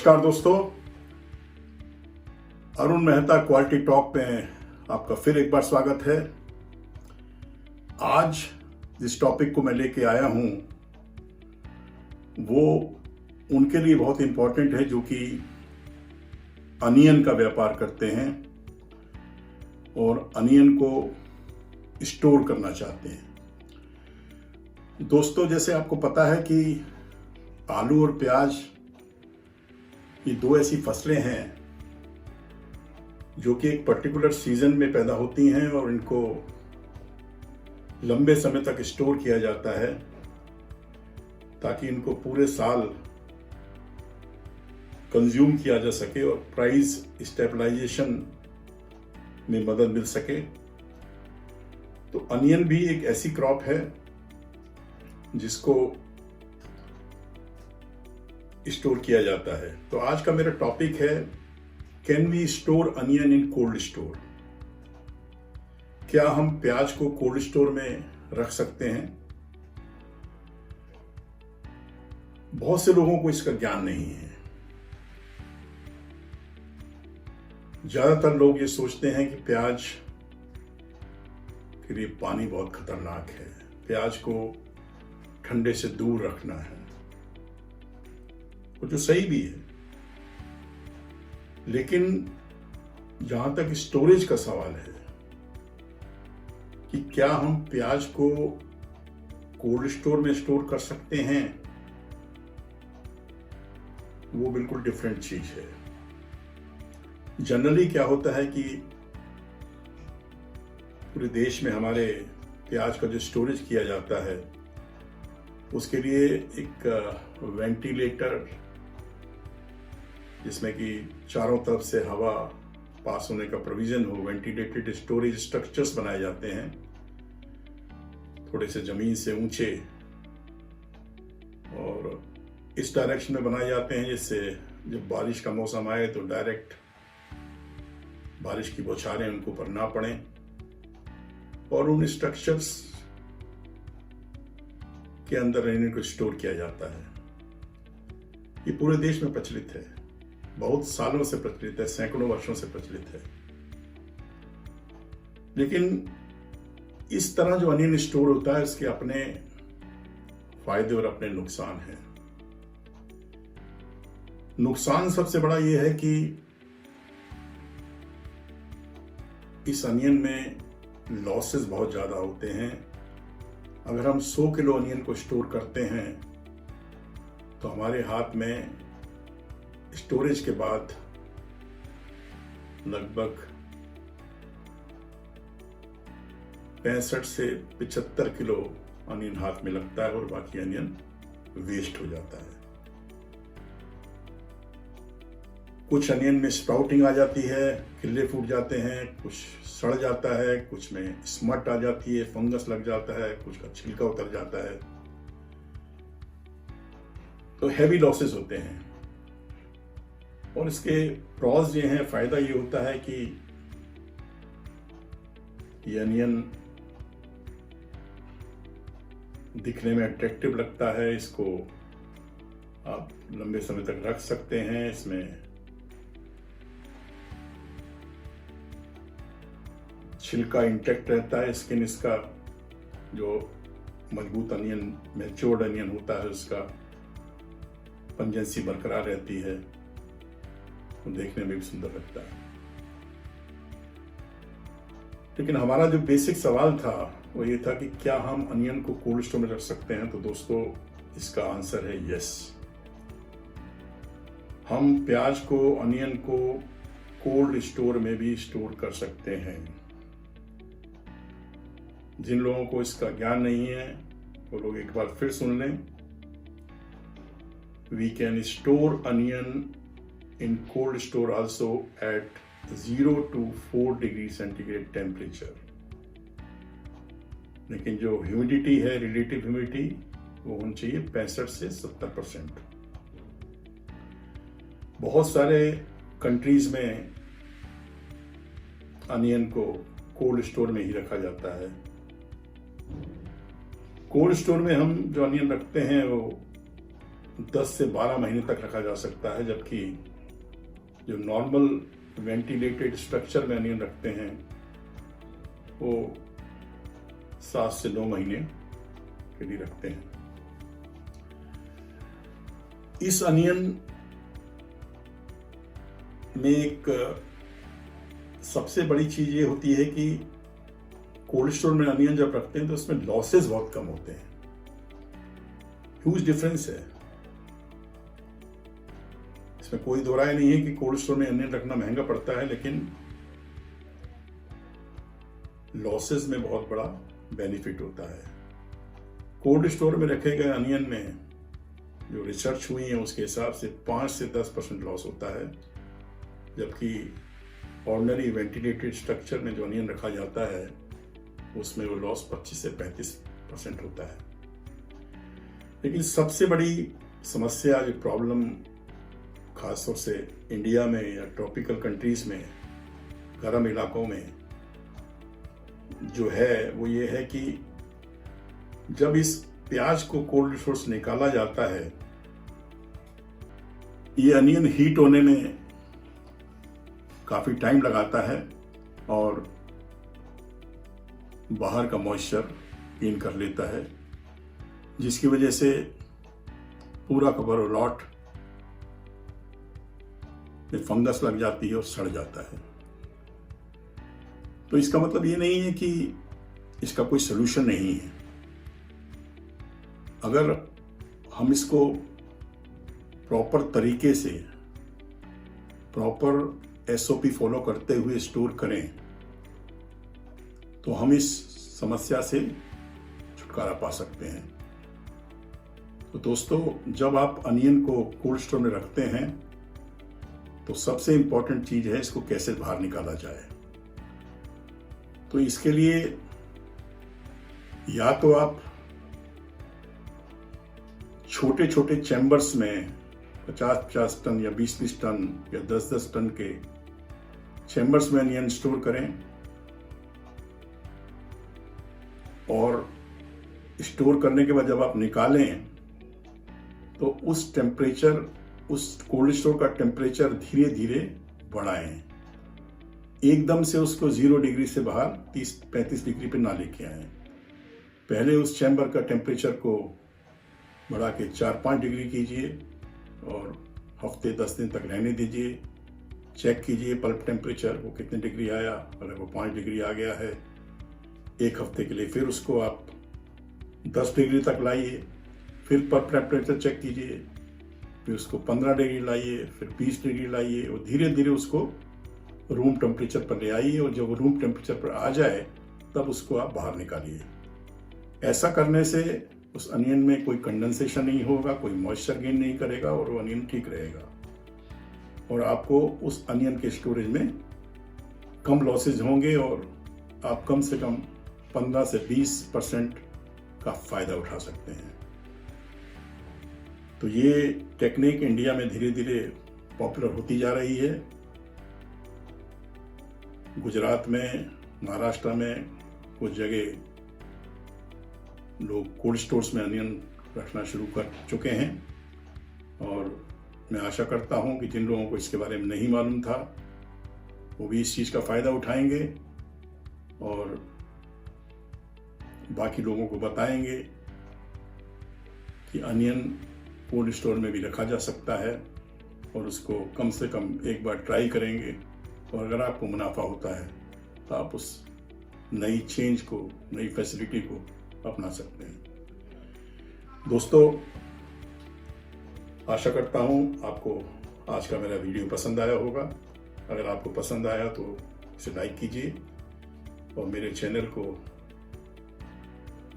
नमस्कार दोस्तों, Arun Mehta quality talk में आपका फिर एक बार स्वागत है। आज जिस टॉपिक को मैं लेके आया हूं वो उनके लिए बहुत इंपॉर्टेंट है जो कि अनियन का व्यापार करते हैं और अनियन को स्टोर करना चाहते हैं। दोस्तों, जैसे आपको पता है कि आलू और प्याज ये दो ऐसी फसलें हैं जो कि एक पर्टिकुलर सीजन में पैदा होती हैं और इनको लंबे समय तक स्टोर किया जाता है ताकि इनको पूरे साल कंज्यूम किया जा सके और प्राइस स्टेबलाइजेशन में मदद मिल सके। तो अनियन भी एक ऐसी क्रॉप है जिसको स्टोर किया जाता है। तो आज का मेरा टॉपिक है, can we store onion in cold store? क्या हम प्याज को कोल्ड स्टोर में रख सकते हैं? बहुत से लोगों को इसका ज्ञान नहीं है। ज्यादातर लोग ये सोचते हैं कि प्याज के लिए पानी बहुत खतरनाक है, प्याज को ठंडे से दूर रखना है, जो सही भी है। लेकिन जहां तक स्टोरेज का सवाल है कि क्या हम प्याज को कोल्ड स्टोर में स्टोर कर सकते हैं, वो बिल्कुल डिफरेंट चीज है। जनरली क्या होता है कि पूरे देश में हमारे प्याज का जो स्टोरेज किया जाता है उसके लिए एक वेंटिलेटर, जिसमें कि चारों तरफ से हवा पास होने का प्रोविजन हो, वेंटिलेटेड स्टोरेज स्ट्रक्चर्स बनाए जाते हैं, थोड़े से जमीन से ऊंचे और इस डायरेक्शन में बनाए जाते हैं जिससे जब बारिश का मौसम आए तो डायरेक्ट बारिश की बौछारें उनको पर ना पड़े। और उन स्ट्रक्चर्स के अंदर इनको स्टोर किया जाता है। ये पूरे देश में प्रचलित है, बहुत सालों से प्रचलित है, सैकड़ों वर्षों से प्रचलित है। लेकिन इस तरह जो अनियन स्टोर होता है इसके अपने फायदे और अपने नुकसान हैं। नुकसान सबसे बड़ा यह है कि इस अनियन में लॉसेस बहुत ज्यादा होते हैं। अगर हम 100 किलो अनियन को स्टोर करते हैं तो हमारे हाथ में स्टोरेज के बाद लगभग 65 से 75 किलो अनियन हाथ में लगता है और बाकी अनियन वेस्ट हो जाता है। कुछ अनियन में स्प्राउटिंग आ जाती है, खिल्ले फूट जाते हैं, कुछ सड़ जाता है, कुछ में स्मट आ जाती है, फंगस लग जाता है, कुछ का छिलका उतर जाता है। तो हैवी लॉसेस होते हैं। और इसके प्रॉज ये हैं, फायदा ये होता है कि ये अनियन दिखने में अट्रैक्टिव लगता है, इसको आप लंबे समय तक रख सकते हैं। इसमें छिलका इंटैक्ट रहता है, स्किन इसका जो मजबूत अनियन, मैच्योर्ड अनियन होता है उसका पंजेंसी बरकरार रहती है, तो देखने में भी सुंदर लगता है। लेकिन हमारा जो बेसिक सवाल था वो ये था कि क्या हम अनियन को कोल्ड स्टोर में रख सकते हैं? तो दोस्तों, इसका आंसर है यस। हम प्याज को, अनियन को कोल्ड स्टोर में भी स्टोर कर सकते हैं। जिन लोगों को इसका ज्ञान नहीं है वो लोग एक बार फिर सुन लें। We can store onion in cold store also at 0 to 4 degree centigrade temperature. लेकिन जो ह्यूमिडिटी है, रिलेटिव ह्यूमिडिटी, वो होनी चाहिए 65 से 70%। बहुत सारे कंट्रीज में अनियन को कोल्ड स्टोर में ही रखा जाता है। कोल्ड स्टोर में हम जो अनियन रखते हैं वो 10 से 12 महीने तक रखा जा सकता है, जबकि जो नॉर्मल वेंटिलेटेड स्ट्रक्चर में अनियन रखते हैं वो 7 से 9 महीने के लिए रखते हैं। इस अनियन में एक सबसे बड़ी चीज ये होती है कि कोल्ड स्टोर में अनियन जब रखते हैं तो उसमें लॉसेस बहुत कम होते हैं। ह्यूज डिफरेंस है, इसमें कोई दो राय नहीं है कि कोल्ड स्टोर में अनियन रखना महंगा पड़ता है, लेकिन लॉसेस में बहुत बड़ा बेनिफिट होता है। कोल्ड स्टोर में रखे गए अनियन में जो रिसर्च हुई है उसके हिसाब से 5 से 10% लॉस होता है, जबकि ऑर्डिनरी वेंटिलेटेड स्ट्रक्चर में जो अनियन रखा जाता है उसमें वो लॉस 25 से 35% होता है। लेकिन सबसे बड़ी समस्या, जो प्रॉब्लम खासतौर से इंडिया में या ट्रॉपिकल कंट्रीज में, गर्म इलाकों में जो है वो ये है कि जब इस प्याज को कोल्ड स्टोर से निकाला जाता है, ये अनियन हीट होने में काफी टाइम लगाता है और बाहर का मॉइस्चर इन कर लेता है, जिसकी वजह से पूरा कवर लॉट में फंगस लग जाती है और सड़ जाता है। तो इसका मतलब ये नहीं है कि इसका कोई सलूशन नहीं है। अगर हम इसको प्रॉपर तरीके से, प्रॉपर एसओपी फॉलो करते हुए स्टोर करें तो हम इस समस्या से छुटकारा पा सकते हैं। तो दोस्तों, जब आप अनियन को कोल्ड स्टोर में रखते हैं तो सबसे इंपॉर्टेंट चीज है इसको कैसे बाहर निकाला जाए। तो इसके लिए या तो आप छोटे छोटे चैम्बर्स में 50-50 टन या 20-20 टन या 10-10 टन के चैम्बर्स में अनियन स्टोर करें, और स्टोर करने के बाद जब आप निकालें तो उस टेम्परेचर, उस कोल्ड स्टोर का टेम्परेचर धीरे धीरे बढ़ाएं। एकदम से उसको 0 डिग्री से बाहर 30-35 डिग्री पे ना लेके आए। पहले उस चैम्बर का टेम्परेचर को बढ़ा के 4-5 डिग्री कीजिए और हफ्ते 10 दिन तक रहने दीजिए। चेक कीजिए पल्प टेम्परेचर वो कितने डिग्री आया। अगर वो 5 डिग्री आ गया है, एक हफ्ते के लिए फिर उसको आप 10 डिग्री तक लाइए। फिर पल्प टेम्परेचर चेक कीजिए, फिर उसको 15 डिग्री लाइए, फिर 20 डिग्री लाइए, और धीरे धीरे उसको रूम टेम्परेचर पर ले आइए। और जब रूम टेम्परेचर पर आ जाए तब उसको आप बाहर निकालिए। ऐसा करने से उस अनियन में कोई कंडेंसेशन नहीं होगा, कोई मॉइस्चर गेन नहीं करेगा और वो अनियन ठीक रहेगा। और आपको उस अनियन के स्टोरेज में कम लॉसेज होंगे और आप कम से कम 15 से 20% का फायदा उठा सकते हैं। तो ये टेक्निक इंडिया में धीरे धीरे पॉपुलर होती जा रही है। गुजरात में, महाराष्ट्र में कुछ जगह लोग कोल्ड स्टोर्स में अनियन रखना शुरू कर चुके हैं, और मैं आशा करता हूं कि जिन लोगों को इसके बारे में नहीं मालूम था वो भी इस चीज़ का फ़ायदा उठाएंगे और बाकी लोगों को बताएंगे कि अनियन कोल्ड स्टोर में भी रखा जा सकता है, और उसको कम से कम एक बार ट्राई करेंगे। और अगर आपको मुनाफा होता है तो आप उस नई चेंज को, नई फैसिलिटी को अपना सकते हैं। दोस्तों, आशा करता हूं आपको आज का मेरा वीडियो पसंद आया होगा। अगर आपको पसंद आया तो इसे लाइक कीजिए और मेरे चैनल को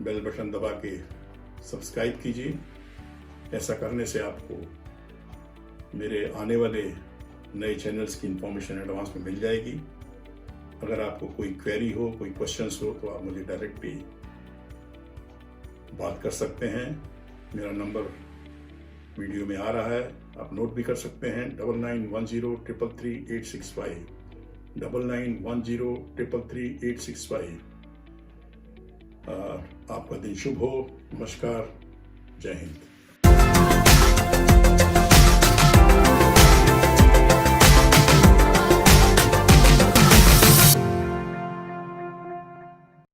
बेल बटन दबा के सब्सक्राइब कीजिए। ऐसा करने से आपको मेरे आने वाले नए चैनल्स की इंफॉर्मेशन एडवांस में मिल जाएगी। अगर आपको कोई क्वेरी हो, कोई क्वेश्चंस हो, तो आप मुझे डायरेक्टली बात कर सकते हैं। मेरा नंबर वीडियो में आ रहा है, आप नोट भी कर सकते हैं। 9910333865 9910333865। आपका दिन शुभ हो। नमस्कार, जय हिंद। है।